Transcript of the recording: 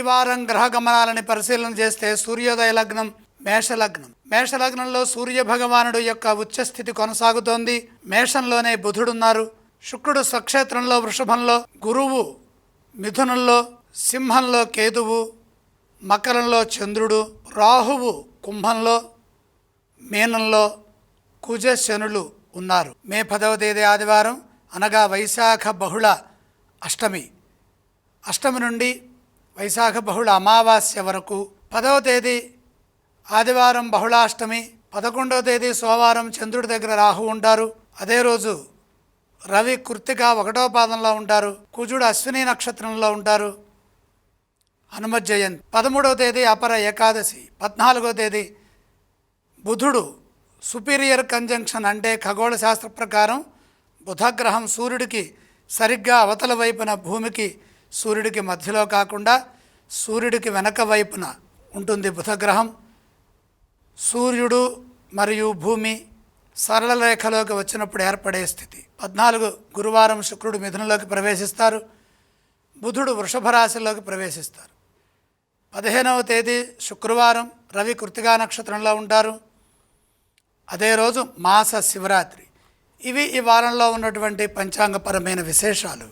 వారం గ్రహ గమనాలని పరిశీలన చేస్తే సూర్యోదయ లగ్నం మేషలగ్నం. మేషలగ్నంలో సూర్య భగవానుడు యొక్క ఉచ్చస్థితి కొనసాగుతోంది. మేషంలోనే బుధుడున్నారు. శుక్రుడు స్వక్షేత్రంలో వృషభంలో, గురువు మిథునంలో, సింహంలో కేతువు, మకరంలో చంద్రుడు, రాహువు కుంభంలో, మీనంలో కుజ శనులు ఉన్నారు. మే 10వ తేదీ ఆదివారం అనగా వైశాఖ బహుళ అష్టమి. అష్టమి నుండి వైశాఖ బహుళ అమావాస్య వరకు 10వ తేదీ ఆదివారం బహుళాష్టమి, 11వ తేదీ సోమవారం చంద్రుడి దగ్గర రాహు ఉంటారు. అదే రోజు రవి కృత్తిక 1వ పాదంలో ఉంటారు. కుజుడు అశ్విని నక్షత్రంలో ఉంటారు. హనుమత్ జయంతి 13వ తేదీ అపర ఏకాదశి. 14వ తేదీ బుధుడు సుపీరియర్ కంజంక్షన్ అంటే ఖగోళ శాస్త్ర ప్రకారం బుధగ్రహం సూర్యుడికి సరిగ్గా అవతల వైపున, భూమికి సూర్యుడికి మధ్యలో కాకుండా సూర్యుడికి వెనక వైపున ఉంటుంది బుధగ్రహం. సూర్యుడు మరియు భూమి సరళ రేఖలోకి వచ్చినప్పుడు ఏర్పడే స్థితి. 14 గురువారం శుక్రుడు మిథునంలోకి ప్రవేశిస్తారు. బుధుడు వృషభ రాశిలోకి ప్రవేశిస్తారు. 15వ తేదీ శుక్రవారం రవి కృత్తికా నక్షత్రంలో ఉంటారు. అదే రోజు మాస శివరాత్రి. ఇవి ఈ వారంలో ఉన్నటువంటి పంచాంగపరమైన విశేషాలు.